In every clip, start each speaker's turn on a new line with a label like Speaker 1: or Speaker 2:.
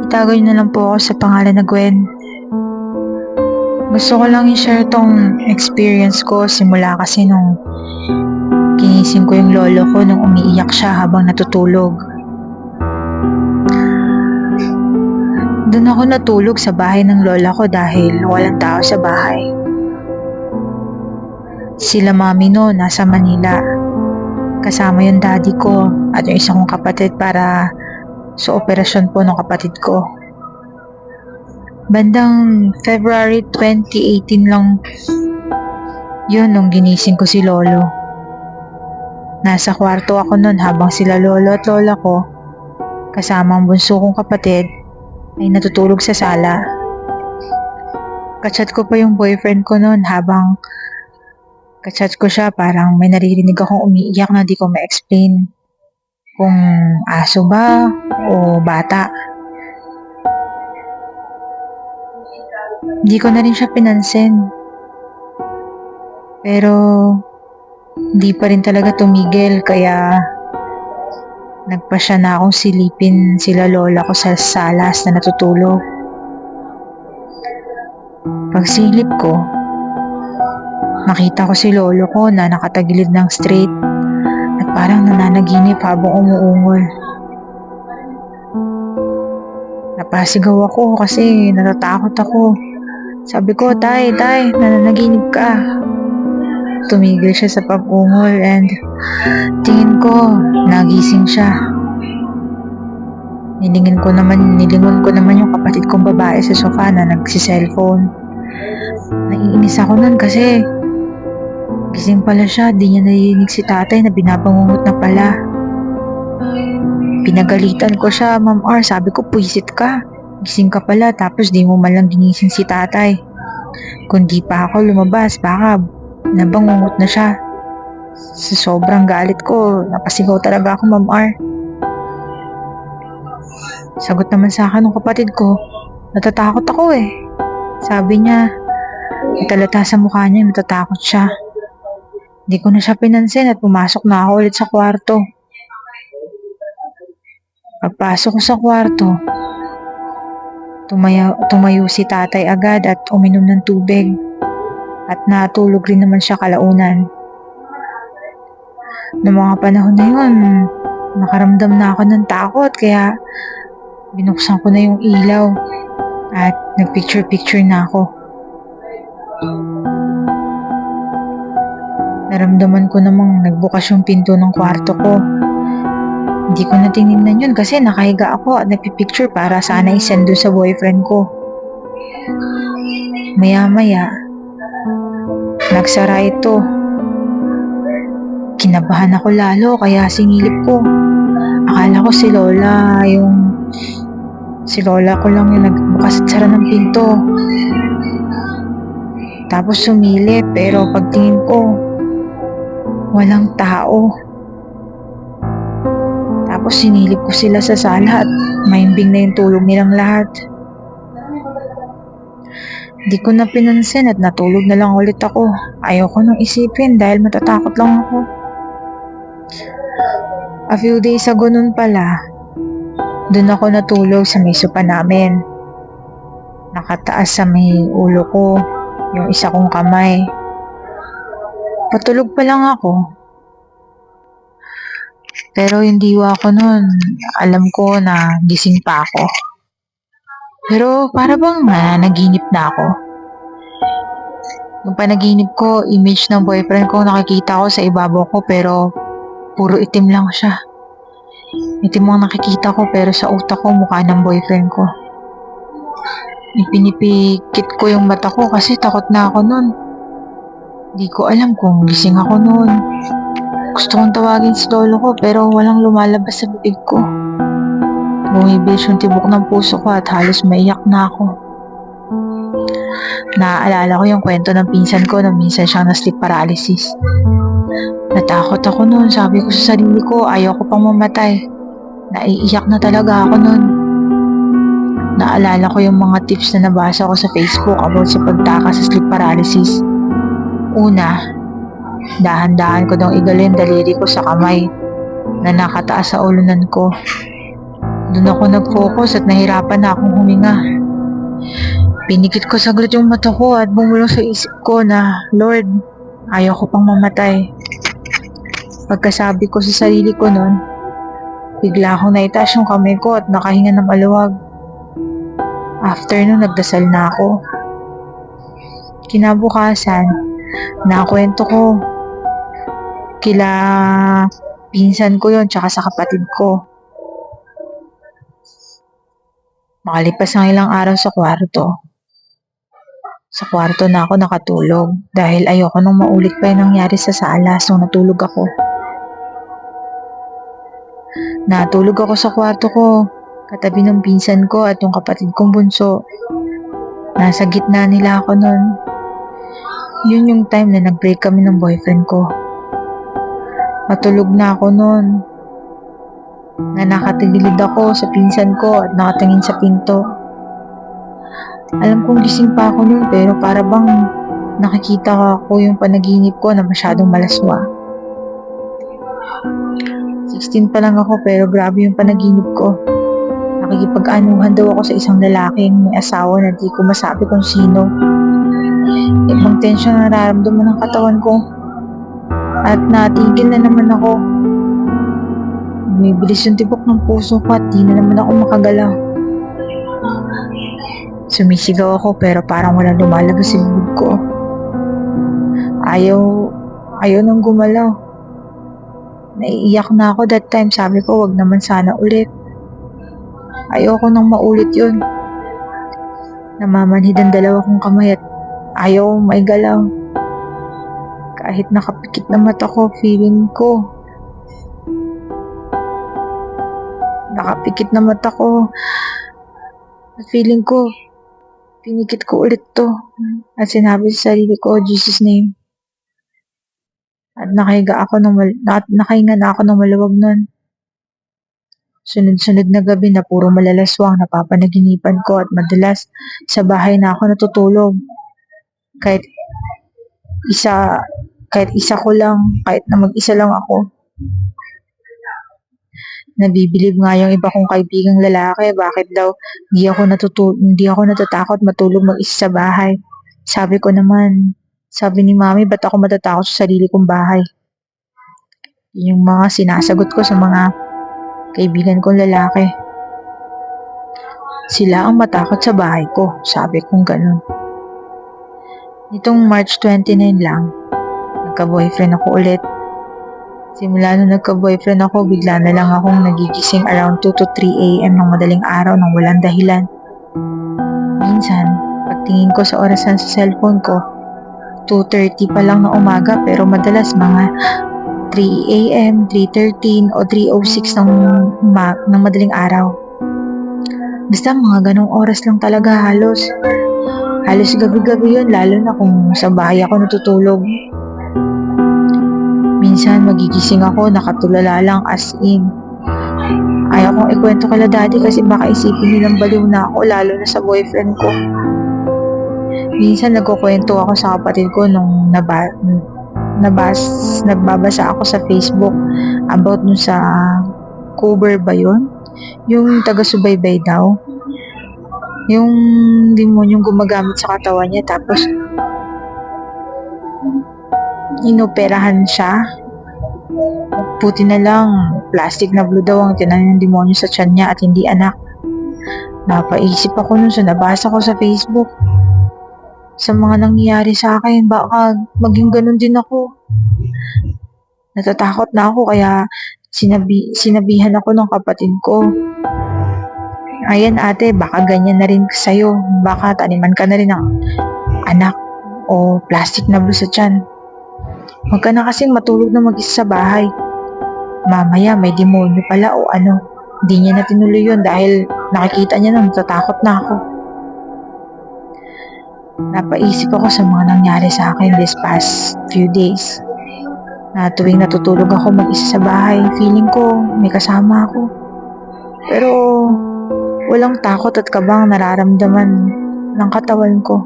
Speaker 1: Itago niyo na lang po ako sa pangalan na Gwen. Gusto ko lang i-share tong experience ko simula kasi nung ginising ko yung lolo ko nung umiiyak siya habang natutulog. Doon ako natulog sa bahay ng lola ko dahil walang tao sa bahay. Sila mami no, nasa Manila. Kasama yung daddy ko at yung isa kong kapatid para sa operasyon po ng kapatid ko. Bandang February 2018 lang yun nung ginising ko si lolo. Nasa kwarto ako nun habang sila lolo at lola ko kasama ang bunso kong kapatid ay natutulog sa sala. Kachat ko pa yung boyfriend ko nun habang kachat ko siya, parang may naririnig akong umiiyak na di ko ma-explain kung aso ba o bata. Di ko na rin siya pinansin. Pero di pa rin talaga tumigil kaya nagpasya na akong silipin sila lola ko sa salas na natutulog. Pagsilip ko, nakita ko si lolo ko na nakatagilid ng straight at parang nananaginip habang umuungol. Napasigaw ako kasi natatakot ako. Sabi ko, tay, nananaginip ka. Tumigil siya sa pag-ungol and tingin ko, nagising siya. Nilingon ko naman yung kapatid kong babae sa sofa na nagsi-cellphone. Naiinis ako nun kasi gising pala siya, di niya narinig si tatay na binabangungot na pala. Pinagalitan ko siya, Ma'am R, sabi ko, puwisit ka. Gising ka pala tapos di mo man lang ginising si tatay. Kung di pa ako lumabas, baka nabangungot na siya. Sa sobrang galit ko, napasigaw talaga ako, Ma'am R. Sagot naman sa akin ng kapatid ko, natatakot ako eh. Sabi niya, italata sa mukha niya, natatakot siya. Hindi ko na siya pinansin at pumasok na ako ulit sa kwarto. Pagpasok ko sa kwarto, tumayo si tatay agad at uminom ng tubig at natulog rin naman siya kalaunan. Noong mga panahon na yun, nakaramdam na ako ng takot kaya binuksan ko na yung ilaw at nagpicture-picture na ako. Naramdaman ko namang nagbukas yung pinto ng kwarto ko. Hindi ko na tinignan yun kasi nakahiga ako at nagpipicture para sana isend doon sa boyfriend ko. Maya-maya, nagsara ito. Kinabahan ako lalo kaya singilip ko. Akala ko si Lola ko lang yung nagbukas at sara ng pinto. Tapos sumilip pero pagtingin ko, walang tao. Tapos sinilip ko sila sa sala at maimbing na yung tulog nilang lahat. Di ko na pinansin at natulog na lang ulit ako. Ayoko nang isipin dahil matatakot lang ako. A few days ago nun pala, dun ako natulog sa may sopa namin. Nakataas sa may ulo ko, yung isa kong kamay. Patulog pa lang ako. Pero yung diwa ko nun, alam ko na gising pa ako. Pero para bang naginip na ako. Yung panaginip ko, image ng boyfriend ko nakikita ko sa ibabaw ko pero puro itim lang siya. Itim ang nakikita ko pero sa utak ko mukha ng boyfriend ko. Ipinipikit ko yung mata ko kasi takot na ako nun. Di ko alam kung gising ako nun. Gusto kong tawagin si lolo ko pero walang lumalabas sa bibig ko. Bumibilis yung tibok ng puso ko at halos maiyak na ako. Naaalala ko yung kwento ng pinsan ko na minsan siyang na-sleep paralysis. Natakot ako nun, sabi ko sa sarili ko, ayaw ko pang mamatay. Naiiyak na talaga ako nun. Naalala ko yung mga tips na nabasa ko sa Facebook about sa pagtakas sa sleep paralysis. Una, dahan-dahan ko daw igalin daliri ko sa kamay. na nakataas sa ulunan ko. Doon ako nag-focus at nahirapan na akong huminga. Pinikit ko saglit yung mata ko at bumulong sa isip ko na, Lord, ayaw ko pang mamatay. Pagkasabi ko sa sarili ko noon, bigla akong naitaas yung kamay ko at nakahinga ng maluwag. After nun, nagdasal na ako. Kinabukasan, nakwento ko kila pinsan ko yon tsaka sa kapatid ko. Makalipas ng ilang araw sa kwarto na ako nakatulog dahil ayoko nang maulit pa yung nangyari sa sala nung natulog ako. Natulog ako sa kwarto ko, katabi ng pinsan ko at yung kapatid kong bunso. Nasa gitna nila ako nun. Yun yung time na nag-break kami ng boyfriend ko. Matulog na ako nun. Na nakatigilid ako sa pinsan ko at nakatingin sa pinto. Alam kong gising pa ako nun pero para bang nakikita ko yung panaginip ko na masyadong malaswa. 16 pa lang ako pero grabe yung panaginip ko. Nakikipag-anuhan daw ako sa isang lalaking may asawa na di ko masabi kung sino. Ibang tensyon na nararamdaman ng katawan ko. At natigil na naman ako. Bumibilis yung tibok ng puso ko at di na naman ako makagalaw. Sumisigaw ako pero parang walang lumalabas sa bibig ko. Ayaw nang gumalaw. Naiiyak na ako that time. Sabi ko wag naman sana ulit. Ayoko nang maulit yun. Namamanhid ang dalawa kong kamay at ayaw maigalaw. Kahit nakapikit na mata ko, feeling ko pinikit ko ulit to at sinabi sa sarili ko, Jesus name. At nakahinga na ako ng maluwag nun. Sunod-sunod na gabi na puro malalaswang napapanaginipan ko at madalas sa bahay na ako natutulog. Kahit na mag-isa lang ako. Nabibilib nga yung iba kong kaibigang lalaki, bakit daw hindi ako natatakot matulog mag-isa sa bahay. Sabi ni mami, ba't ako matatakot sa sarili kong bahay? Yung mga sinasagot ko sa mga kaibigan kong lalaki. Sila ang matakot sa bahay ko, sabi kong ganun. Nitong March 29 lang, nagka-boyfriend ako ulit. Simula nung nagka-boyfriend ako, bigla na lang akong nagigising around 2 to 3 a.m. ng madaling araw nang walang dahilan. Minsan, pagtingin ko sa orasan sa cellphone ko, 2:30 pa lang na umaga pero madalas mga 3 a.m., 3:13 o 3:06 ng madaling araw. Basta mga ganong oras lang talaga halos. Halos gabi-gabi yun, lalo na kung sa bahay ako natutulog. Minsan magigising ako, nakatulala lang as in. Ayaw kong ikwento kala daddy kasi baka isipin nilang baliw na ako, lalo na sa boyfriend ko. Minsan nagkukwento ako sa kapatid ko nung nagbabasa ako sa Facebook about nun sa cover ba yun? Yung taga-subaybay daw. Yung demonyong gumagamit sa katawan niya tapos inoperahan siya. Puti na lang, plastic na blue daw ang tinanim ng demonyo sa tiyan niya at hindi anak. Napaisip ako nun sa nabasa ko sa Facebook. Sa mga nangyayari sa akin, baka maging ganun din ako. Natatakot na ako kaya sinabihan ako ng kapatid ko. Ayan ate, baka ganyan na rin sa'yo. Baka taniman ka na rin ng anak o plastic na blue sa tiyan. Huwag ka na kasing matulog na mag-isa sa bahay. Mamaya may demonyo pala o ano. Hindi niya na tinuloy yun dahil nakikita niya na natatakot na ako. Napaisip ako sa mga nangyari sa akin this past few days. Na tuwing natutulog ako mag-isa sa bahay, feeling ko may kasama ako. Pero walang takot at kabang nararamdaman ng katawan ko.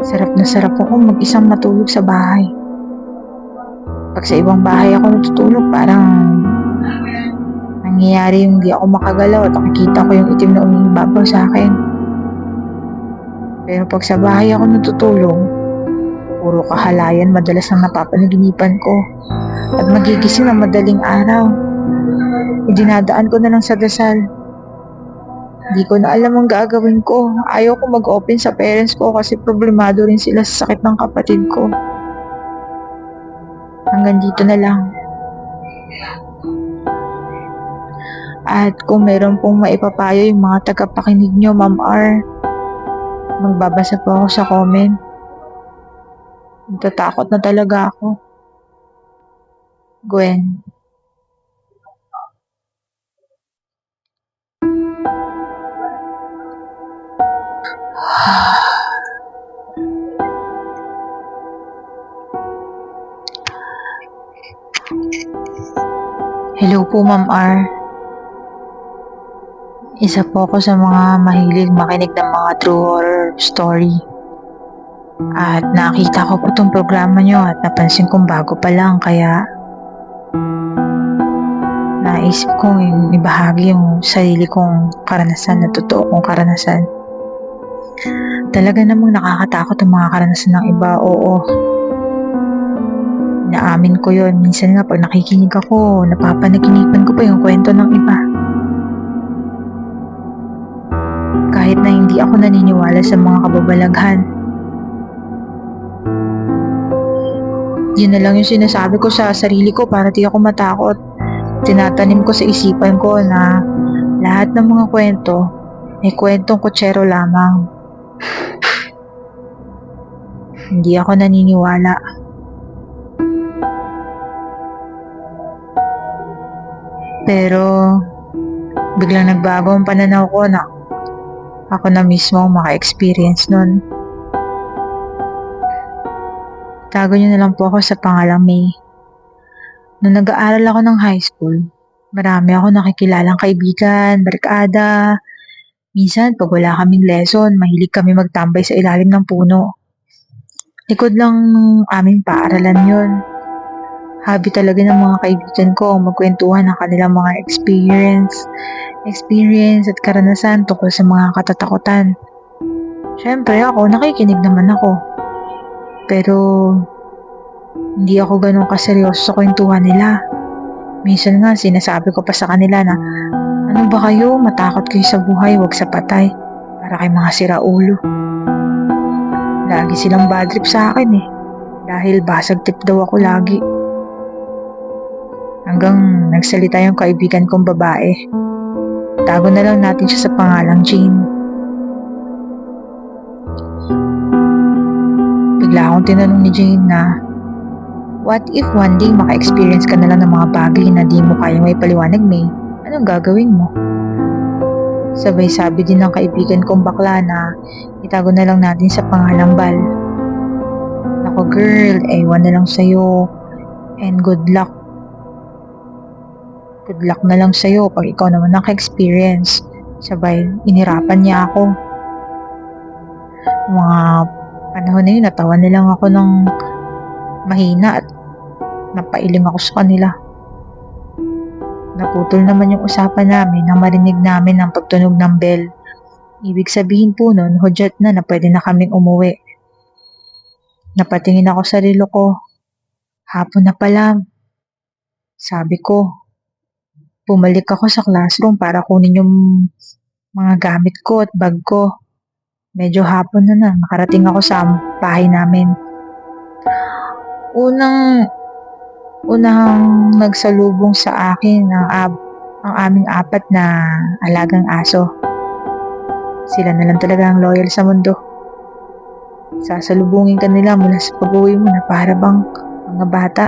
Speaker 1: Sarap na sarap ako mag-isang matulog sa bahay. Pag sa ibang bahay ako natutulog, parang nangyayari yung di ako makagalaw at nakikita ko yung itim na umiibabaw sa akin. Pero pag sa bahay ako natutulog, puro kahalayan madalas ang napapanaginipan ko at magigising ng madaling araw. Idinadaan ko na lang sa dasal. Hindi ko na alam ang gagawin ko. Ayaw ko mag-open sa parents ko kasi problemado rin sila sa sakit ng kapatid ko. Hanggang dito na lang. At kung meron pong maipapayo yung mga tagapakinig nyo, Ma'am R, magbabasa po ako sa comment. Natatakot na talaga ako. Gwen. Hello po, Ma'am R. Isa po ako sa mga mahilig makinig ng mga true horror story. At nakita ko po itong programa nyo at napansin kong bago pa lang kaya naisip kong ibahagi yung sarili kong karanasan na totoo kong karanasan. Talaga namang nakakatakot ang mga karanasan ng iba, oo. Naamin ko yon. Minsan nga pag nakikinig ako, napapanaginipan ko pa yung kwento ng iba. Kahit na hindi ako naniniwala sa mga kababalaghan. Yun na lang yung sinasabi ko sa sarili ko para di ako matakot. Tinatanim ko sa isipan ko na lahat ng mga kwento ay kwentong kutsero lamang. Hindi ako naniniwala. Pero biglang nagbago ang pananaw ko na ako na mismo ang maka-experience nun. Tago niyo na lang po ako sa pangalang May. Nung nag-aaral ako ng high school, marami ako nakikilalang kaibigan, barkada. Minsan, pag wala kaming lesson, mahilig kami magtambay sa ilalim ng puno. Likod lang ng aming paaralan yun. Hobby talaga ng mga kaibigan ko ang magkwentuhan ng kanilang mga experience at karanasan tungkol sa mga katatakutan. Siyempre ako, nakikinig naman ako. Pero hindi ako ganun kaseryoso sa kwentuhan nila. Minsan nga sinasabi ko pa sa kanila na ano ba kayo, matakot kayo sa buhay, wag sa patay. Para kay mga siraulo. Lagi silang bad trip sa akin dahil basag tip daw ako lagi. Hanggang nagsalita yung kaibigan kong babae. Tago na lang natin siya sa pangalang Jane. Bigla akong tinanong ni Jane na, what if one day maka-experience ka na lang ng mga bagay na di mo kayang may paliwanag, May? Anong gagawin mo? Sabay sabi din ng kaibigan kong bakla na itago na lang natin sa pangalang Bal. Nako girl, ewan na lang sa'yo. And good luck. Good luck na lang sa'yo pag ikaw naman naka-experience. Sabay, inirapan niya ako. Mga panahon na yun, natawa nilang ako ng mahina at napailing ako sa kanila. Naputol naman yung usapan namin nang marinig namin ang pagtunog ng bell. Ibig sabihin po nun, hudyat na pwede na kaming umuwi. Napatingin ako sa relo ko. Hapon na pala. Sabi ko, bumalik ako sa classroom para kunin yung mga gamit ko at bag ko. Medyo hapon na, nakarating ako sa bahay namin. Unang nagsalubong sa akin ang aming 4 na alagang aso. Sila na lang talaga ang loyal sa mundo. Sasalubungin ka nila mula sa pag-uwi mo na para bang mga bata.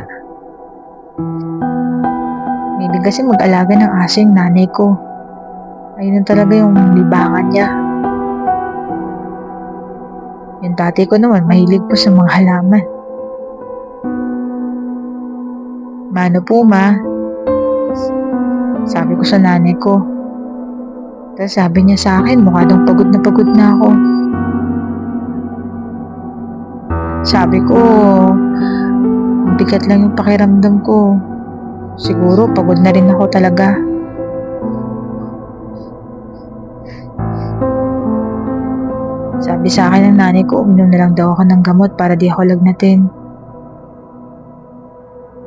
Speaker 1: Hindi kasi mag-alaga ng aso yung nanay ko. Ayun talaga yung libangan niya. Yung tatay ko naman mahilig po sa mga halaman. Mano po ma? Sabi ko sa nanay ko. Tapos sabi niya sa akin, mukha daw pagod na ako. Sabi ko, mabigat lang yung pakiramdam ko. Siguro pagod na rin ako talaga. Sabi sa akin ng nanay ko, uminom na lang daw ako ng gamot para di ako lagnatin.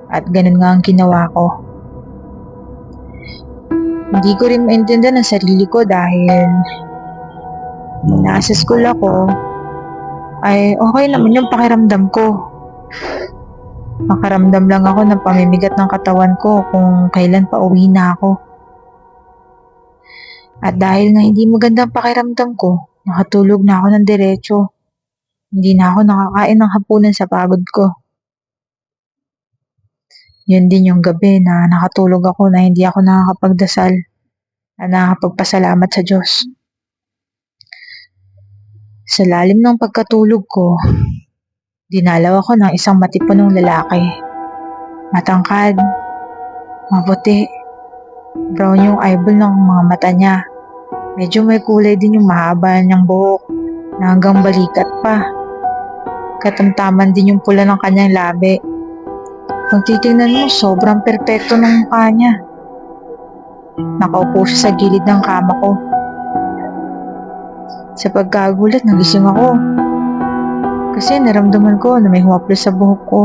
Speaker 1: At ganun nga ang ginawa ko. Hindi ko rin maintindihan ang sarili ko dahil nung nasa school ako, ay okay naman yung pakiramdam ko. Makaramdam lang ako ng pamimigat ng katawan ko kung kailan pa uwi na ako. At dahil nga hindi maganda ang pakiramdam ko, nakatulog na ako ng diretso. Hindi na ako nakakain ng hapunan sa pagod ko. Yun din yung gabi na nakatulog ako na hindi ako nakakapagdasal na nakakapagpasalamat sa Diyos. Sa lalim ng pagkatulog ko, dinalaw ako ng isang matipunong lalaki. Matangkad, maputi, brown yung eyeball ng mga mata niya. Medyo may kulay din yung mahaba niyang buhok na hanggang balikat pa. Katamtaman din yung pula ng kanyang labi. Kung titingnan mo, sobrang perpekto ng mukha niya. Nakaupo siya sa gilid ng kama ko. Sa pagkagulat, nagising ako. Kasi naramdaman ko na may humaplos sa buhok ko.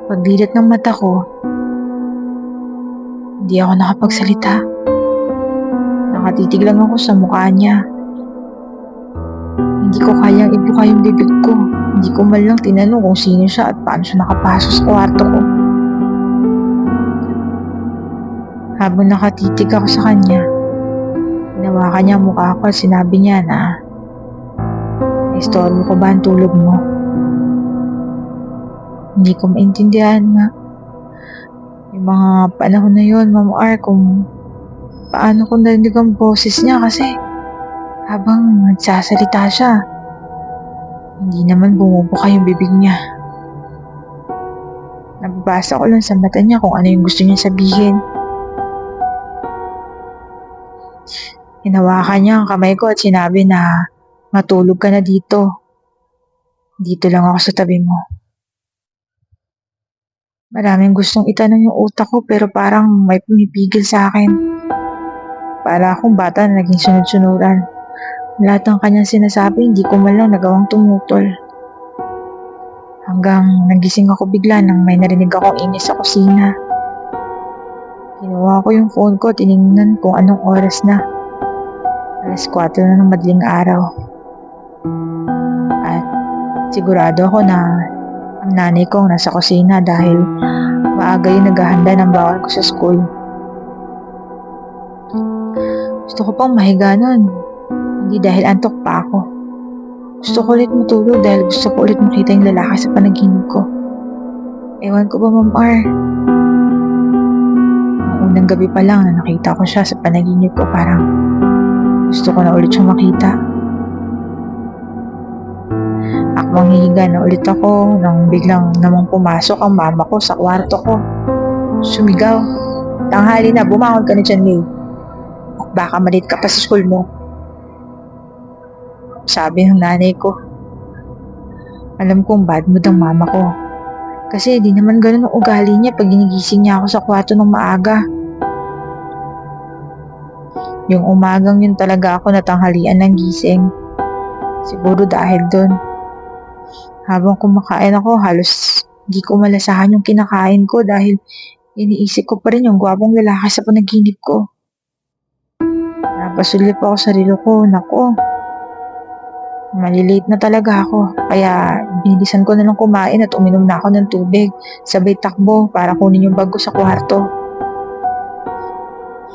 Speaker 1: Pagdilat ng mata ko, hindi ako nakapagsalita. Nakatitig lang ako sa mukha niya. Hindi ko kayang ibuka yung bibig ko. Hindi ko man lang tinanong kung sino siya at paano siya nakapasok sa kwarto ko. Habang nakatitig ako sa kanya, hinawakan niya ang mukha ko at sinabi niya na, "Istorbo ko ba ang tulog mo?" Hindi ko maintindihan nga. Yung mga panahon na yun, Ma'am R, kung paano ko narinig ang boses niya kasi habang nagsasalita siya, hindi naman bumubuka yung bibig niya. Nababasa ko lang sa mata niya kung ano yung gusto niya sabihin. Hinawakan niya ang kamay ko at sinabi na matulog ka na dito. Dito lang ako sa tabi mo. Maraming gustong itanong yung utak ko pero parang may pumipigil sa akin. Para akong bata na naging sunod-sunuran. Lahat ng kanyang sinasabi, hindi ko man lang nagawang tumutol. Hanggang nagising ako bigla nang may narinig akong ingay sa kusina. Kinuha ko yung phone ko at tinignan kung anong oras na. 4:00 na ng madaling araw. At sigurado ako na ang nanay ko ang nasa kusina dahil maaga yung naghahanda ng bawal ko sa school. Gusto ko pang mahiga nun. Hindi dahil antok pa ako. Gusto ko ulit matulog dahil gusto ko ulit makita yung lalaki sa panaginip ko. Ewan ko ba, Ma'am R? Ang unang gabi pa lang na nakita ko siya sa panaginip ko, parang gusto ko na ulit siyang makita. Akmang hihiga na ulit ako nang biglang namang pumasok ang mama ko sa kwarto ko. Sumigaw, "Tanghali na, bumangon ka na dyan, May. Baka malit ka pa sa school mo." Sabi ng nanay ko. Alam kong bad mood ang mama ko. Kasi di naman ganun ang ugali niya pag ginigising niya ako sa kwarto ng maaga. Yung umagang yun talaga ako natanghalian ng gising. Siguro dahil doon. Habang kumakain ako, halos di ko malasahan yung kinakain ko dahil iniisip ko pa rin yung gwapong lalaki sa panaginip ko. Napasulip ako sa relo ko. Nako, malilate na talaga ako. Kaya binilisan ko na lang kumain at uminom na ako ng tubig. Sabay takbo para kunin yung bag ko sa kwarto.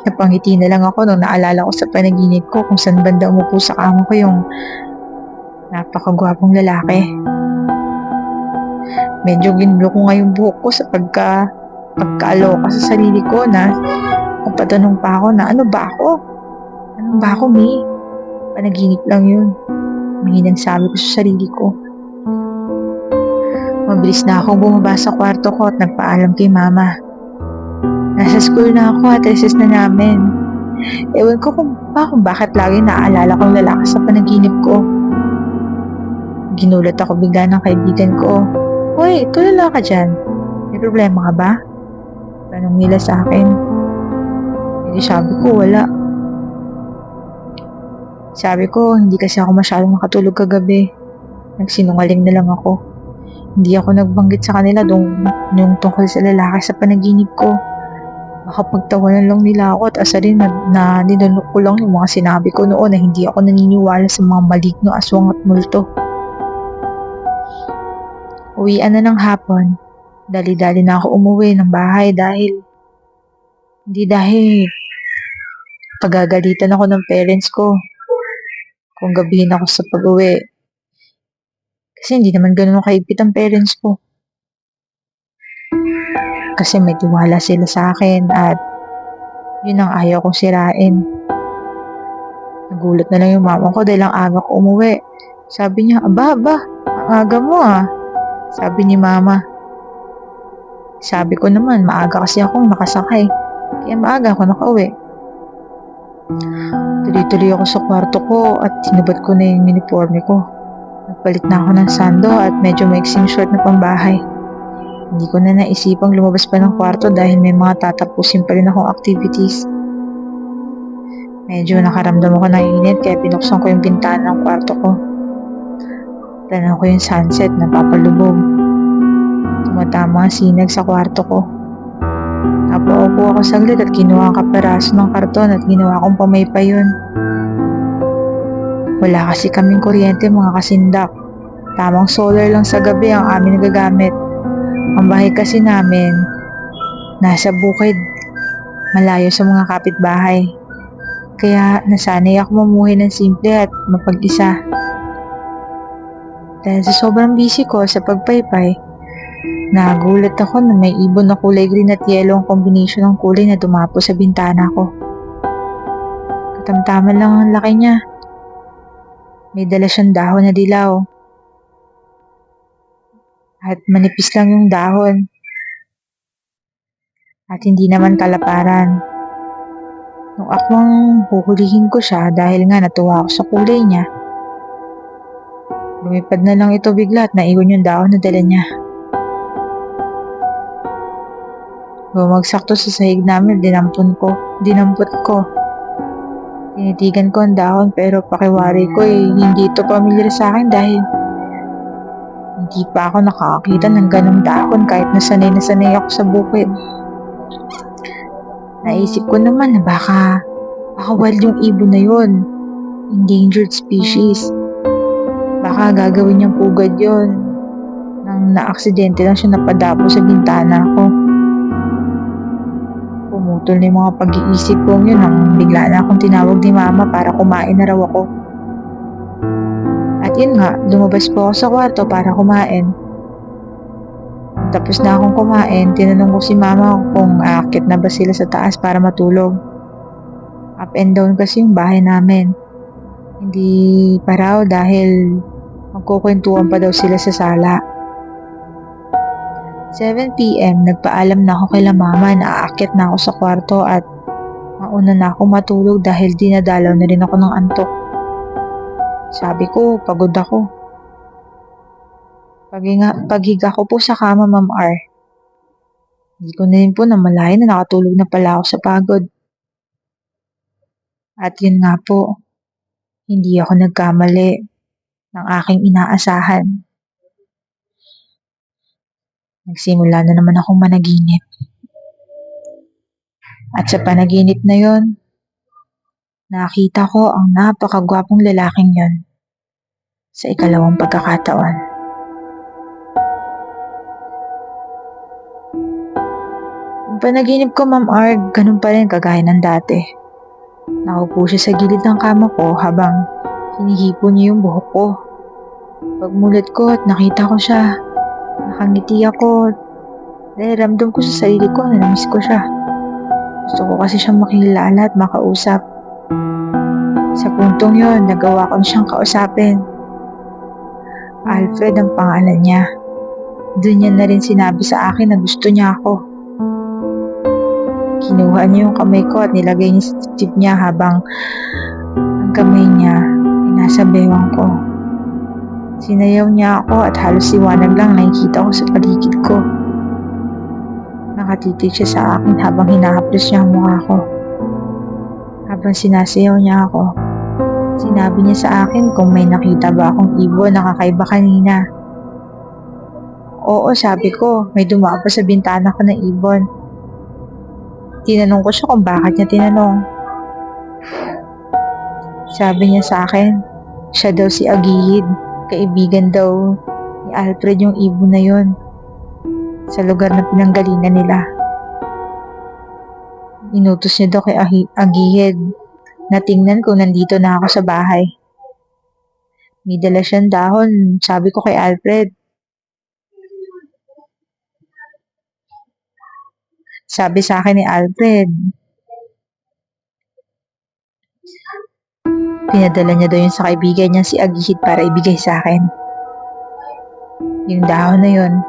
Speaker 1: Napangiti na lang ako nung naalala ko sa panaginip ko kung saan banda umupo sa kama ko yung napakagwapong lalaki. Medyo ginulo ko nga yung buhok ko sa pagkaaloka sa sarili ko na napatanong pa ako na ano ba ako? Ano ba ako, May? Panaginip lang yun. Mahinang sabi ko sa sarili ko. Mabilis na akong bumaba sa kwarto ko at nagpaalam kay mama. Nasa school na ako at recess na namin. Ewan ko kung bakit lagi naaalala kong lalaki sa panaginip ko. Ginulat ako bigla ng kaibigan ko. Hoy, tulala ka dyan. May problema ka ba? Tanong nila sa akin. Hindi sabi ko, wala. Sabi ko, hindi kasi ako masyadong makatulog kagabi. Nagsinungaling na lang ako. Hindi ako nagbanggit sa kanila yung tungkol sa lalaki sa panaginip ko. Baka pagtawanan lang nila ako at asarin na ninunok ko lang yung mga sinabi ko noon na hindi ako naniniwala sa mga maligno, aswang at multo. Uwian na ng hapon. Dali-dali na ako umuwi ng bahay dahil pagagalitan ako ng parents ko kung gabihin ako sa pag-uwi. Kasi hindi naman ganun kaigpit ang parents ko. Kasi may tiwala sila sa akin at yun ang ayaw kong sirain. Nagulat na lang yung mama ko dahil ang aga ko umuwi. Sabi niya, aba, ang aga mo ah. Sabi ni mama. Sabi ko naman, maaga kasi akong nakasakay. Kaya maaga ako nakauwi. Tuloy-tuloy ako sa kwarto ko at tinubad ko na yung uniforme ko. Nagpalit na ako ng sando at medyo maiksing short na pambahay. Hindi ko na naisipang lumabas pa ng kwarto dahil may mga tatapusin pa rin akong activities. Medyo nakaramdam ako ng init kaya binuksan ko yung bintana ng kwarto ko. Tanaw ko yung sunset na papalubog. Tumatama ang sinag sa kwarto ko. Napaupo ako saglit at kinuha ang kaperaso ng karton at ginawa kong pamaypay yun. Wala kasi kaming kuryente mga kasindak. Tamang solar lang sa gabi ang amin nagagamit. Ang bahay kasi namin nasa bukid, malayo sa mga kapitbahay. Kaya nasanay ako mamuhay ng simple at mapag-isa. Dahil sa sobrang busy ko sa pagpaypay, nagulat ako na may ibon na kulay green at yellow ang combination ng kulay na dumapo sa bintana ko. Katamtaman lang ang laki niya. May dala siyang dahon na dilaw. At manipis lang yung dahon. At hindi naman kalaparan. Nung akong huhulihin ko siya dahil nga natuwa ako sa kulay niya, lumipad na lang ito bigla at naiwan yung dahon na dala niya. Bumagsak to sa sahig namin, dinampot ko. Tinitigan ko ang dahon pero pakiwari ko hindi ito pamilyar sa akin dahil hindi pa ako nakakakita ng ganong dahon kahit nasanay ako sa bukid. Naisip ko naman na baka wild yung ibon na yun. Endangered species. Baka gagawin niyang pugad yun nang naaksidente lang siya napadapo sa bintana ko. Pumutol na yung mga pag-iisip kong yun nang bigla na akong tinawag ni mama para kumain na raw ako. At yun nga, lumabas po ako sa kwarto para kumain. Tapos na akong kumain, tinanong ko si mama kung aakyat na ba sila sa taas para matulog. Up and down kasi yung bahay namin. Hindi pa raw dahil magkukwentuhan pa daw sila sa sala. 7 PM, nagpaalam na ako kay mama na aakyat na ako sa kwarto at mauna na ako matulog dahil dinadalaw na rin ako ng antok. Sabi ko, pagod ako. Paghiga ko po sa kama, Ma'am R. Hindi ko na rin po namalayan na nakatulog na pala ako sa pagod. At yun nga po, hindi ako nagkamali ng aking inaasahan. Nagsimula na naman akong managinip. At sa panaginip na yon, nakita ko ang napakagwapong lalaking yon sa ikalawang pagkakataon. Yung panaginip ko, Ma'am R, ganun pa rin kagaya ng dati. Nakaupo siya sa gilid ng kama ko habang hinihipo niya yung buhok ko. Pagmulat ko at nakita ko siya, nakangiti ako dahil ramdam ko sa sarili ko na namiss ko siya. Gusto ko kasi siyang makilala at makausap. Sa puntong yon, nagawa ko siyang kausapin. Alfred ang pangalan niya. Doon niya na rin sinabi sa akin na gusto niya ako. Kinuha niya yung kamay ko at nilagay niya sa tip niya habang ang kamay niya ay nasa bewang ko. Sinayaw niya ako at halos liwanag lang nakikita ko sa paligid ko. Nakatitig siya sa akin habang hinahaplos niya ang mukha ko. Habang sinasayaw niya ako, sinabi niya sa akin kung may nakita ba akong ibon na kakaiba kanina. Oo, sabi ko, may dumaan pa sa bintana ko na ibon. Tinanong ko siya kung bakit niya tinanong. Sabi niya sa akin, siya daw si Agihid, kaibigan daw ni Alfred yung ibon na yon sa lugar na pinanggalingan nila. Inutos niya daw kay Agihid na tingnan kung nandito na ako sa bahay. May dala siyang dahon, sabi ko kay Alfred. Sabi sa akin ni Alfred, pinadala niya daw yun sa kaibigan niya si Agihid para ibigay sa akin. Yung dahon na yun,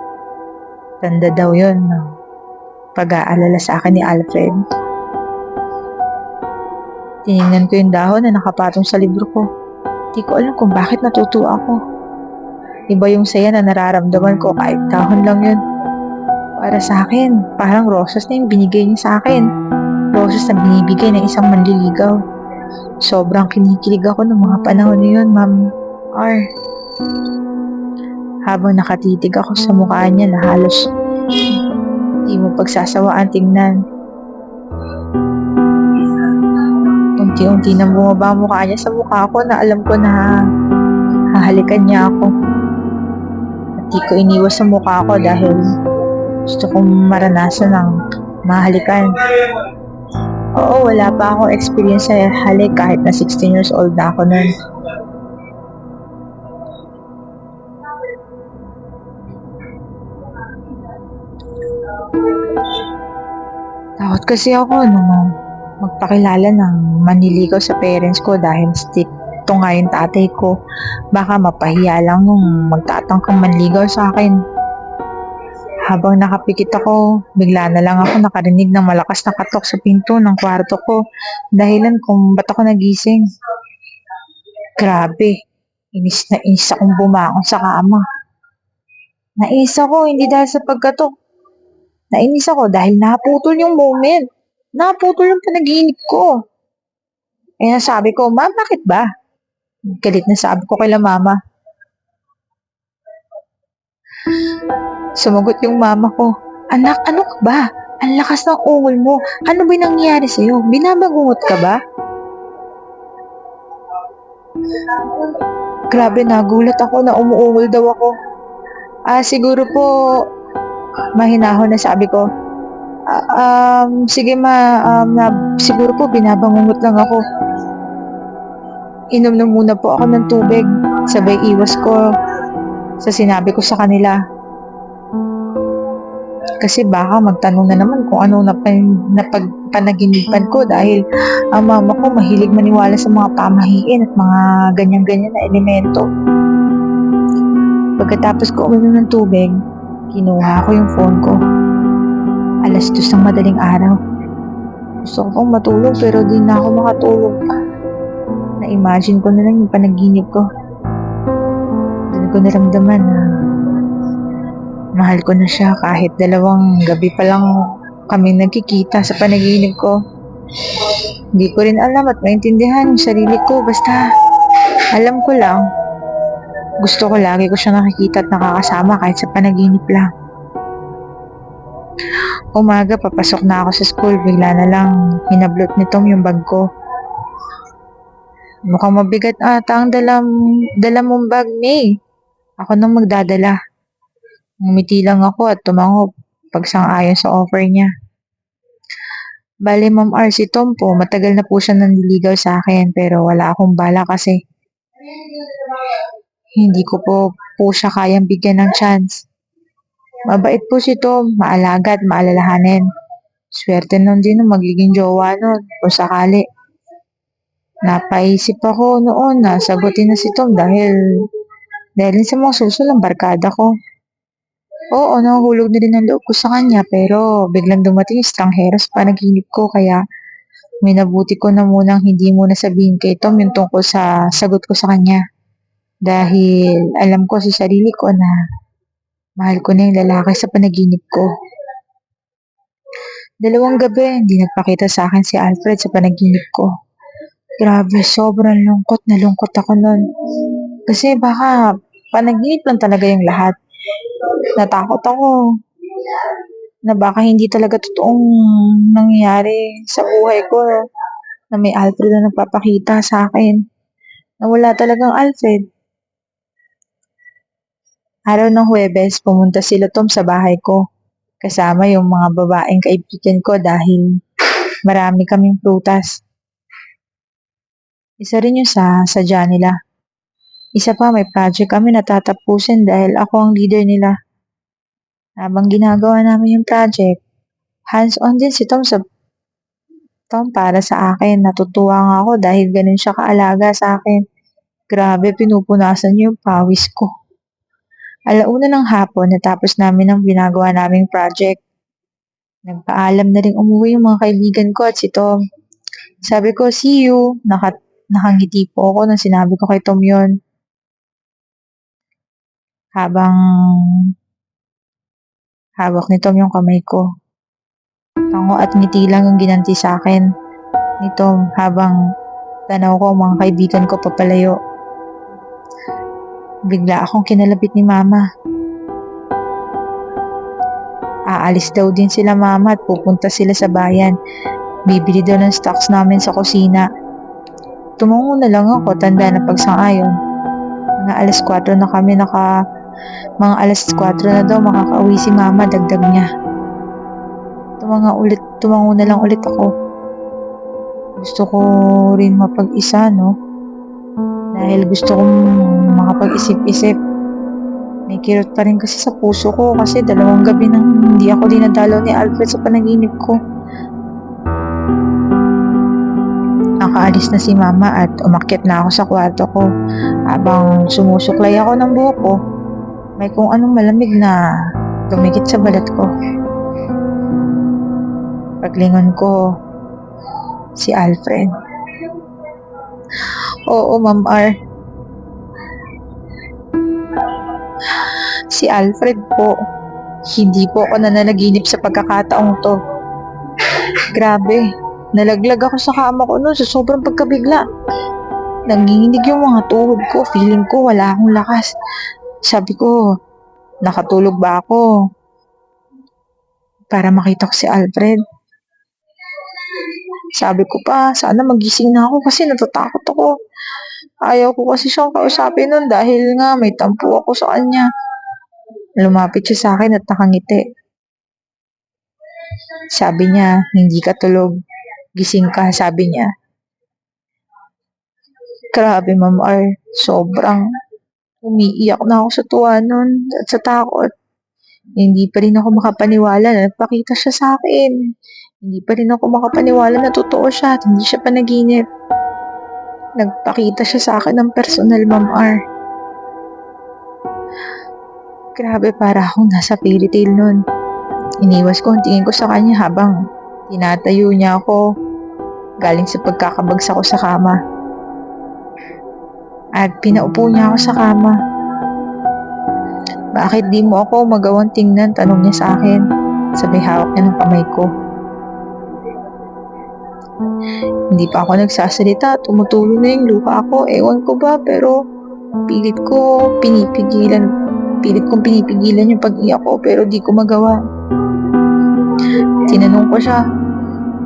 Speaker 1: tanda daw yun, pag-aalala sa akin ni Alfred. Tinignan ko yung dahon na nakapatong sa libro ko. Di ko alam kung bakit natutuwa ako. Iba yung saya na nararamdaman ko kahit dahon lang yun. Para sa akin, parang rosas na yung binigay niya sa akin. Rosas na binibigay ng isang manliligaw. Sobrang kinikilig ako ng mga panahon na yun, Ma'am R. Habang nakatitig ako sa mukha niya na halos di mo pagsasawaan tingnan. Unti-unti nang bumaba ang mukha niya sa mukha ko na alam ko na hahalikan niya ako. At di ko iniwas sa mukha ko dahil gusto kong maranasan ng mahalikan. Oo, wala pa akong experience sa halik kahit na 16 years old na ako nun. Takot kasi ako nung magpakilala ng manliligaw sa parents ko dahil stricto nga yung tatay ko. Baka mapahiya lang nung magtatangkang manligaw sa akin. Habang nakapikit ako, bigla na lang ako nakarinig ng malakas na katok sa pinto ng kwarto ko. Dahilan kung ba't ako nagising. Grabe, inis na inis akong bumangon sa kama. Nainis ako, hindi dahil sa pagkatok. Nainis ako dahil naputol yung moment. Naputol yung panaginip ko. Eh sabi ko, "Ma, bakit ba?" Galit na sabi ko kay mama. Sumagot yung mama ko, "Anak, ano ka ba? Ang lakas ng ungol mo. Ano ba nangyayari sa'yo? Binabagungot ka ba?" Grabe, nagulat ako na umuungol daw ako. Siguro po, mahinahon na sabi ko. Sige ma, siguro po binabangungot lang ako. Inom na muna po ako ng tubig. Sabay iwas ko sa sinabi ko sa kanila. Kasi baka magtanong na naman kung ano napagpanaginipan ko dahil ang mama ko mahilig maniwala sa mga pamahiin at mga ganyan-ganyan na elemento. Pagkatapos ko uminom ng tubig, kinuha ko yung phone ko. 2:00 ng madaling araw. Gusto ko pang matulog pero di na ako makatulog pa. Na-imagine ko na lang yung panaginip ko. Doon ko naramdaman na mahal ko na siya kahit 2 gabi pa lang kami nagkikita sa panaginip ko. Hindi ko rin alam at maintindihan yung sarili ko. Basta alam ko lang, gusto ko lagi ko siya nakikita at nakakasama kahit sa panaginip lang. Umaga, papasok na ako sa school. Bigla na lang hinablot ni Tom yung bag ko. Mukhang mabigat ata ang dala mong bag, May. Ako nang magdadala. Ngumiti lang ako at tumango pagsang-ayon sa offer niya. Bale, Ma'am R, si Tom po, matagal na po siya nanliligaw sa akin pero wala akong bala kasi hindi ko po siya kayang bigyan ng chance. Mabait po si Tom, maalaga at maalalahanin. Swerte nun din nung magiging jowa nun kung sakali. Napaisip ako noon na sagutin na si Tom dahil sa mga susunod barkada ko. Oo, nahulog na rin ang loob ko sa kanya pero biglang dumating yung estranghero sa panaginip ko kaya minabuti ko na munang hindi muna sabihin kay Tom yung tungkol sa sagot ko sa kanya. Dahil alam ko sa sarili ko na mahal ko na yung lalaki sa panaginip ko. 2 gabi hindi nagpakita sa akin si Alfred sa panaginip ko. Grabe, sobrang lungkot na lungkot ako nun. Kasi baka panaginip lang talaga yung lahat. Natakot ako na baka hindi talaga totoong nangyayari sa buhay ko na may Alfred na nagpapakita sa akin na wala talagang Alfred. Araw ng Huwebes, pumunta sila Tom sa bahay ko. Kasama yung mga babaeng kaibigan ko dahil marami kaming prutas. Isa rin yung sadya nila. Isa pa, may project kami na tatapusin dahil ako ang leader nila. Habang ginagawa namin yung project, hands-on din si Tom para sa akin. Natutuwa nga ako dahil ganun siya kaalaga sa akin. Grabe, pinupunasan niya yung pawis ko. 1:00 ng hapon, natapos namin ang ginagawa naming project. Nagpaalam na rin umuwi yung mga kaibigan ko at si Tom. Sabi ko, see you. Nakangiti po ako nang sinabi ko kay Tom yon. Habang hawak ni Tom yung kamay ko. Tango at ngiti lang yung ginanti sa akin ni Tom habang tanaw ko ang mga kaibigan ko papalayo. Bigla akong kinalapit ni Mama. Aalis daw din sila Mama at pupunta sila sa bayan. Bibili daw ng stocks namin sa kusina. Tumango na lang ako, tanda na pagsang-ayon. Mga alas 4 na kami mga alas 4 na daw makakauwi si Mama, dagdag niya. Tumango na lang ulit ako. Gusto ko rin mapag-isa, no? Dahil gusto kong makapag-isip-isip. May kirot pa rin kasi sa puso ko kasi 2 gabi nang hindi ako dinadalaw ni Alfred sa panaginip ko. Nakaalis na si Mama at umakyat na ako sa kwarto ko. Habang sumusuklay ako ng buhok ko, may kung anong malamig na tumikit sa balat ko. Paglingon ko, si Alfred. Oo, Ma'am R. Si Alfred po. Hindi po ako nananaginip sa pagkakataong to. Grabe, nalaglag ako sa kama ko noon sa sobrang pagkabigla. Nanginginig yung mga tuhod ko, feeling ko wala akong lakas. Sabi ko, nakatulog ba ako? Para makita ko si Alfred. Sabi ko pa, sana magising na ako kasi natatakot ako. Ayaw ko kasi siyang kausapin nun dahil nga may tampo ako sa kanya. Lumapit siya sa akin at nakangiti. Sabi niya, hindi ka tulog. Gising ka, sabi niya. Grabe, Ma'am R. Sobrang umiiyak na ako sa tuwa nun at sa takot. Hindi pa rin ako makapaniwala na nagpakita siya sa akin. Hindi pa rin ako makapaniwala na totoo siya at hindi siya panaginip. Nagpakita siya sa akin ng personal, Ma'am R. Grabe, para akong nasa fairy tale nun. Iniwas ko ang tingin ko sa kanya habang tinatayo niya ako galing sa pagkakabagsak ko sa kama. At pinaupo niya ako sa kama. Bakit di mo ako magawang tingnan? Tanong niya sa akin. Sabay hawak niya ng kamay ko. Hindi pa ako nagsasalita. Tumutulo na yung luha ko. Ewan ko ba, pero pilit kong pinipigilan yung pag-iyak ko pero di ko magawa. Tinanong ko siya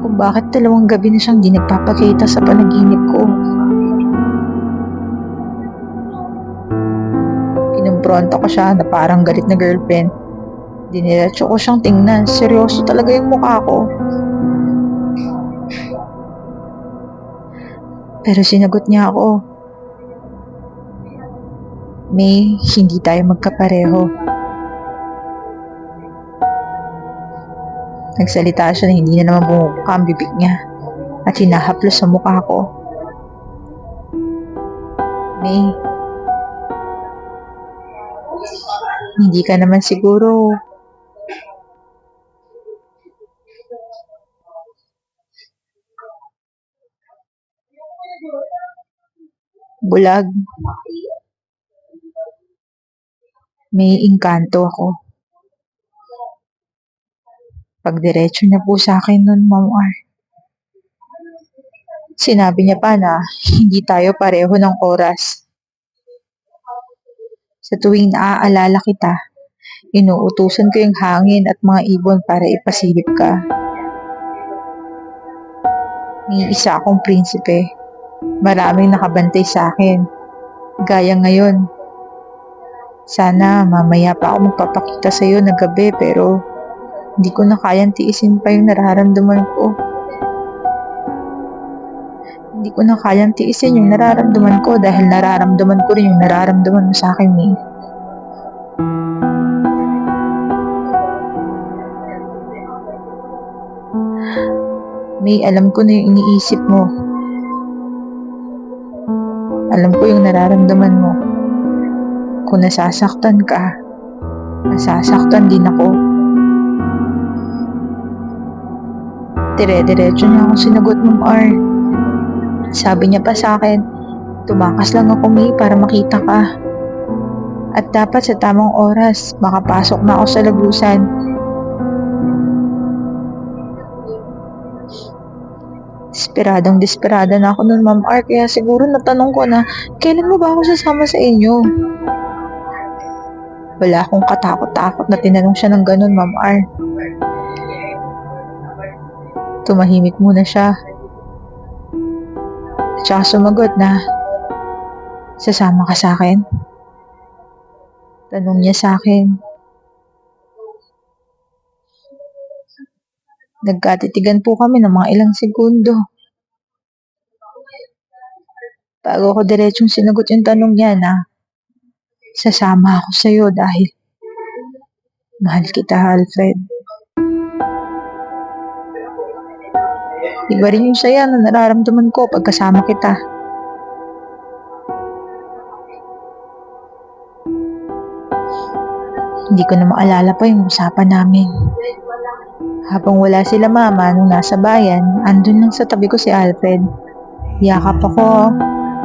Speaker 1: kung bakit 2 gabi na siyang di nagpapakita sa panaginip ko. Kinumpronta ko siya na parang galit na girlfriend. Diniretso ko siyang tingnan. Seryoso talaga yung mukha ko. Pero sinagot niya ako, May, hindi tayo magkapareho. Nagsalita siya na hindi na naman bumubuka ang bibig niya at hinahaplos sa mukha ko. May, hindi ka naman siguro bulag. May engkanto ako. Pagdiretso niya po sa akin nun, Ma'am R. Sinabi niya pa na hindi tayo pareho ng oras. Sa tuwing naaalala kita, inuutusan ko yung hangin at mga ibon para ipasilip ka. May isa akong prinsipe. Maraming nakabantay sa akin. Gaya ngayon. Sana mamaya pa ako magpapakita sa iyo na gabi pero hindi ko na kayang tiisin pa yung nararamdaman ko. Hindi ko na kayang tiisin yung nararamdaman ko dahil nararamdaman ko rin yung nararamdaman mo sa akin, May. May, alam ko na yung iniisip mo. Alam ko yung nararamdaman mo. Kung nasasaktan ka, nasasaktan din ako. Dire-diretso niya akong sinagot, Ma'am R. Sabi niya pa sa akin, tumakas lang ako, May, para makita ka. At dapat sa tamang oras, makapasok na ako sa lagusan. Desperada na ako nun, Ma'am R, kaya siguro natanong ko na, kailan mo ba ako sasama sa inyo? Wala akong katakot-takot na tinanong siya ng ganun, Ma'am R. Tumahimik muna siya. Tsaka sumagot na, sasama ka sa akin? Tanong niya sa akin. Nagkatitigan po kami ng mga ilang segundo. Bago ko diretsong sinagot yung tanong niya na, sasama ako sa'yo dahil mahal kita, Alfred. Iba rin yung saya na nararamdaman ko pagkasama kita. Hindi ko na maalala pa yung usapan namin. Habang wala sila mama nung nasa bayan, andun lang sa tabi ko si Alfred. Yakap ako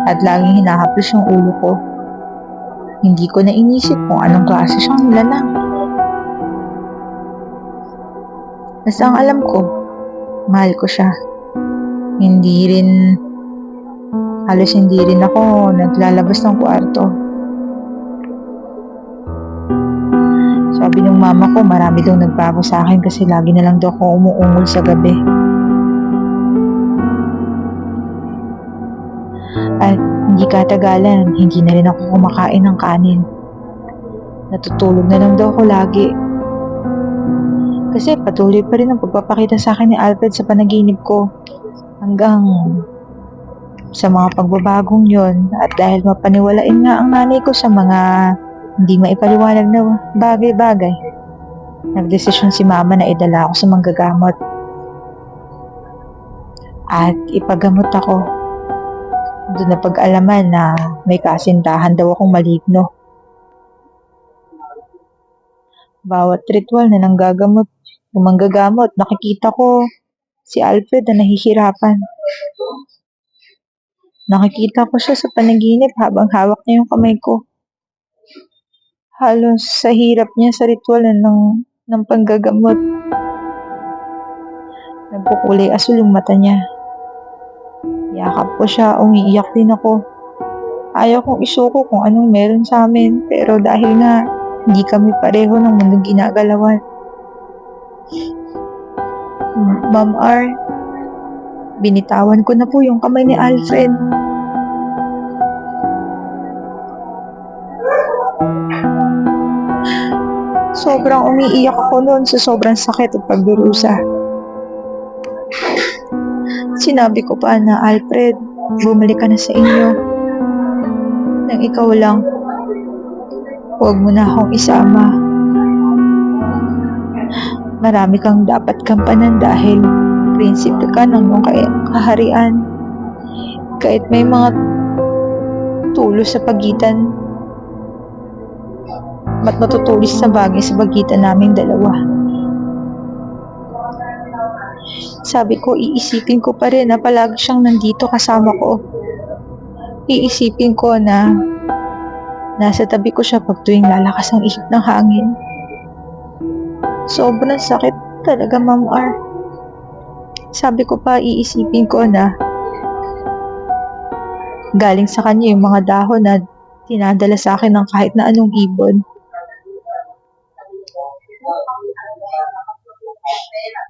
Speaker 1: at laging hinahaplos yung ulo ko. Hindi ko na inisip kung anong klase siyang nilalang. Basta ang alam ko, mahal ko siya. Halos hindi rin ako naglalabas ng kwarto. Sabi ng mama ko, marami daw nagbago sa akin kasi lagi na lang daw ako umuungol sa gabi. At hindi katagalan, hindi na rin ako kumakain ng kanin. Natutulog na lang daw ako lagi. Kasi patuloy pa rin ang pagpapakita sa akin ni Alfred sa panaginip ko. Hanggang sa mga pagbabagong yon at dahil mapaniwalain nga ang nanay ko sa mga hindi maipaliwanag na bagay-bagay, nagdesisyon si mama na idala ako sa manggagamot. At ipagamot ako. Doon na pag-alaman na may kasintahan daw akong maligno. Bawat ritual na manggagamot, nakikita ko si Alfred na nahihirapan. Nakikita ko siya sa panaginip habang hawak niya yung kamay ko. Halos sa hirap niya sa ritual ng panggagamot. Nagkukulay asul yung mata niya. Yakap ko siya, umiiyak din ako. Ayaw kong isuko kung anong meron sa amin, pero dahil nga hindi kami pareho ng mundong ginagalawan. Ma'am R, binitawan ko na po yung kamay ni Alfred. Sobrang umiiyak ako noon sa sobrang sakit at pagdurusa. Sinabi ko pa na, Alfred, bumalik ka na sa inyo. Nang ikaw lang, huwag mo na akong isama. Marami kang dapat gampanan dahil prinsipe ka ng iyong kaharian. Kahit may mga tulo sa pagitan, matutulis sa bagay sa pagitan naming dalawa. Sabi ko, iisipin ko pa rin na palagi siyang nandito kasama ko. Iisipin ko na Nasa tabi ko siya pag tuwing lalakas ang ihip ng hangin. Sobrang sakit talaga, Ma'am R. Sabi ko pa, iisipin ko na galing sa kanya yung mga dahon na tinadala sa akin ng kahit na anong ibon.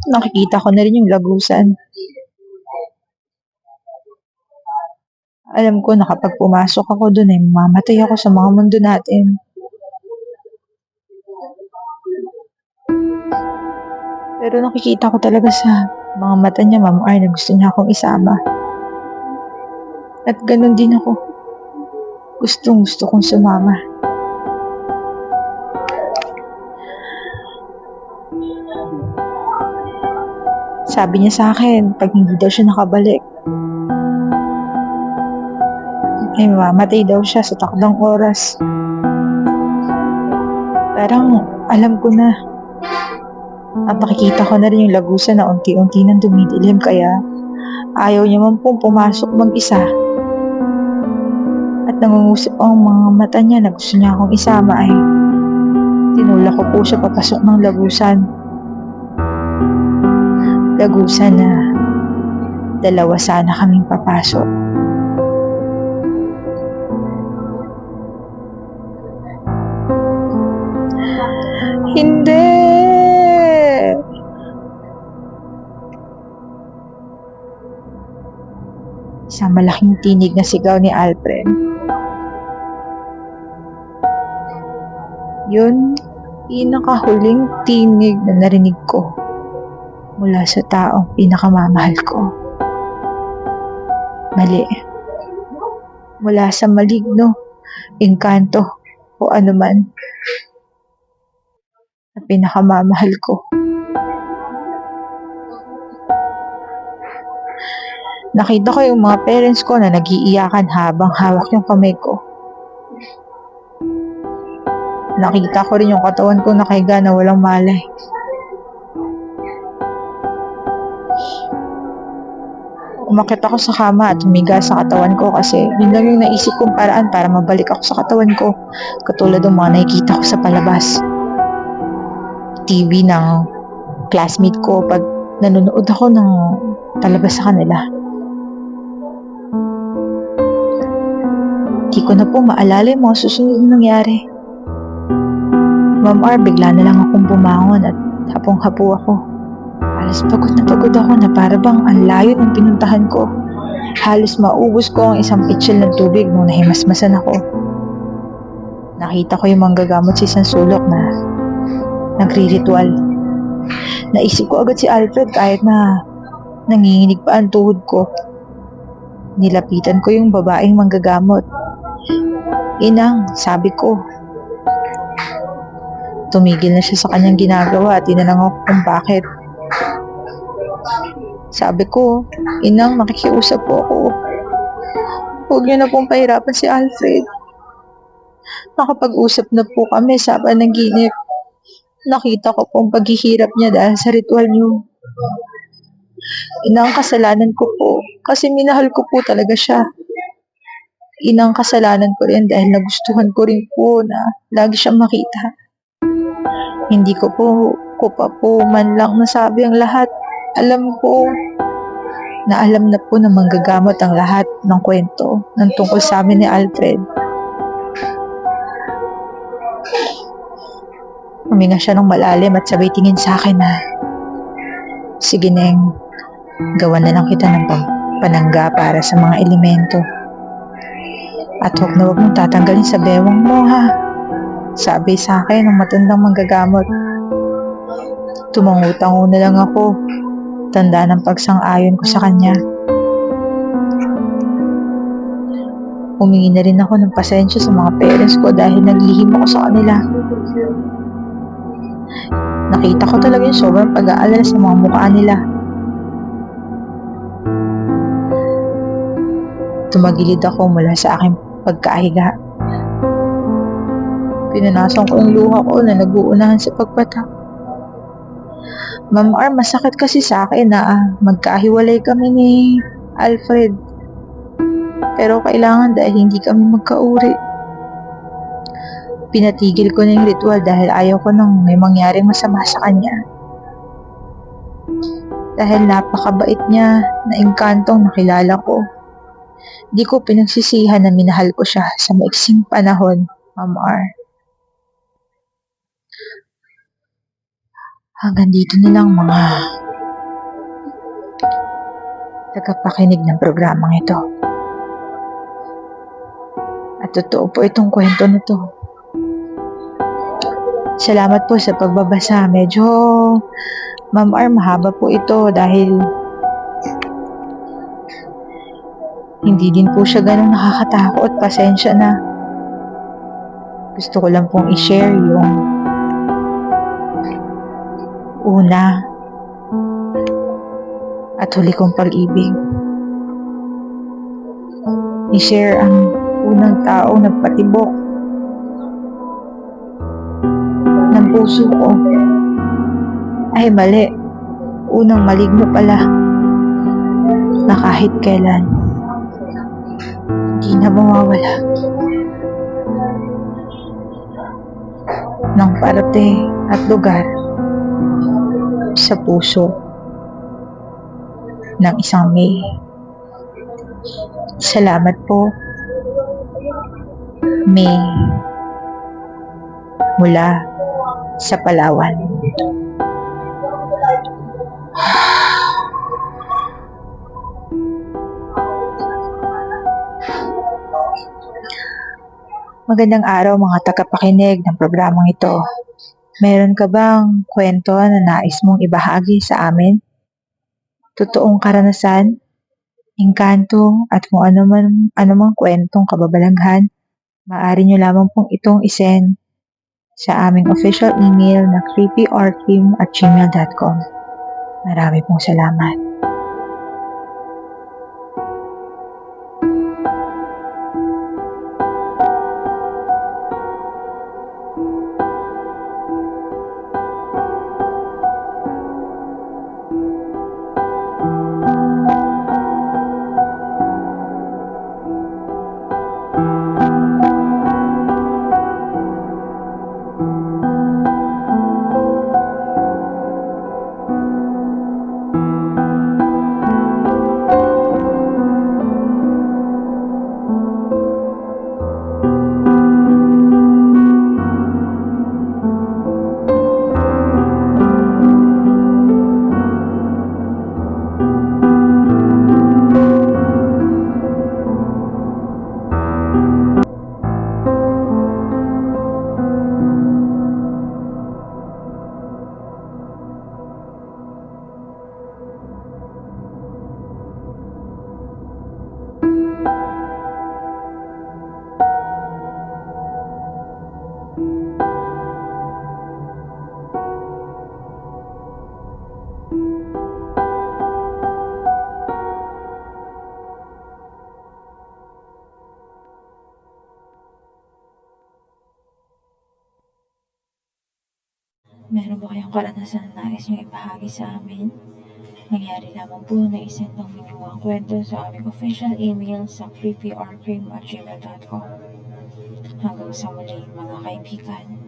Speaker 1: Nakikita ko na rin yung lagusan. Alam ko na kapag pumasok ako doon ay mamamatay ako sa mga mundo natin. Pero nakikita ko talaga sa mga mata niya, Ma'am R, na gusto niya akong isama. At ganun din ako. Gusto kong sumama. Sabi niya sa akin, pag hindi daw siya nakabalik, ay mamamatay daw siya sa takdang oras. Parang alam ko na. At nakikita ko na rin yung lagusan na unti-unti nang dumidilim, kaya ayaw niya man pong pumasok mag-isa. At nangungusip ang mga mata niya na gusto niya akong isama ay tinulak ko po siya papasok ng lagusan. Lagusan na dalawa sana kaming papasok. Hindi! Isang malaking tinig na sigaw ni Alfred. Yun, pinakahuling tinig na narinig ko mula sa taong pinakamamahal ko. Mali. Mula sa maligno, engkanto, o anuman na pinakamamahal ko. Nakita ko yung mga parents ko na nag-iiyakan habang hawak yung kamay ko. Nakita ko rin yung katawan ko nakahiga na walang malay. Umakyat ako sa kama at humiga sa katawan ko kasi yun lang yung naisip kong paraan para mabalik ako sa katawan ko, katulad ng mga nakikita ko sa palabas. TV ng classmate ko pag nanonood ako ng palabas sa kanila. Di ko na po maalala yung mga susunod na nangyari. Ma'am R, bigla na lang akong bumangon at hapong-hapo ako. Halos pagod ako na para bang ang layo ng pinuntahan ko. Halos maubos ko ang isang pitsil ng tubig nung nahimasmasan ako. Nakita ko yung manggagamot sa isang sulok na nagri-ritual. Naisip ko agad si Alfred kahit na nanginginig pa ang tuhod ko. Nilapitan ko yung babaeng manggagamot. Inang, sabi ko. Tumigil na siya sa kanyang ginagawa at tinanong ako kung bakit. Sabi ko, Inang, nakikiusap po ako. Huwag niyo na pong pahirapan si Alfred. Nakapag-usap na po kami sa panaginip. Nakita ko pong paghihirap niya dahil sa ritual niyo. Inang, kasalanan ko po kasi minahal ko po talaga siya. Inang, kasalanan ko rin dahil nagustuhan ko rin po na lagi siyang makita. Hindi ko pa po man lang nasabi ang lahat. Alam ko na alam na po na manggagamot ang lahat ng kwento ng tungkol sa amin ni Alfred. Huminga siya ng malalim at sabay tingin sa akin na, sige Neng, gawan na lang kita ng panangga para sa mga elemento. At huwag mong tatanggalin sa bewang mo ha, sabi sa akin ng matandang manggagamot. Tumangutang na lang ako, tanda ng pagsang-ayon ko sa kanya. Humingi na rin ako ng pasensya sa mga parents ko dahil naglihim ako sa kanila. Nakita ko talaga yung sobrang pag-aalala sa mga mukha nila. Tumagilid ako mula sa aking pagkahiga. Pinanasan ko yung luha ko na nag-uunahan sa pagpatak. Ma'am R, masakit kasi sa akin na magkahiwalay kami ni Alfred. Pero kailangan dahil hindi kami magkauri. Pinatigil ko na yung ritual dahil ayaw ko nang may mangyaring masama sa kanya. Dahil napakabait niya na engkantong nakilala ko. Di ko pinagsisihan na minahal ko siya sa maiksing panahon, Ma'am R. Hanggang dito na lang mga tagapakinig ng programang ito. At totoo po itong kwento na to. Salamat po sa pagbabasa. Medyo, Ma'am R, mahaba po ito dahil hindi din po siya ganun nakakatakot. Pasensya na. Gusto ko lang pong i-share yung una at huli kong pag-ibig. I-share ang unang tao nagpatibok ng puso ko. Ay mali, unang maligno pala na kahit kailan hindi na mawawala ng parte at lugar sa puso ng isang May. Salamat po, May, mula sa Palawan. Magandang araw mga tagapakinig ng programang ito. Meron ka bang kwento na nais mong ibahagi sa amin? Totoong karanasan, engkanto at kung anumang kwentong kababalaghan, maaari nyo lamang pong itong isend sa aming official email na creepyorkim@gmail.com. Marami pong salamat.
Speaker 2: Meron ba kayong karanasan na nais nyo ibahagi sa amin? Nangyari lamang po na isend ang inyong mga kwento sa aming official email sa creepyorkim@gmail.com. Hanggang sa muli mga kaibigan.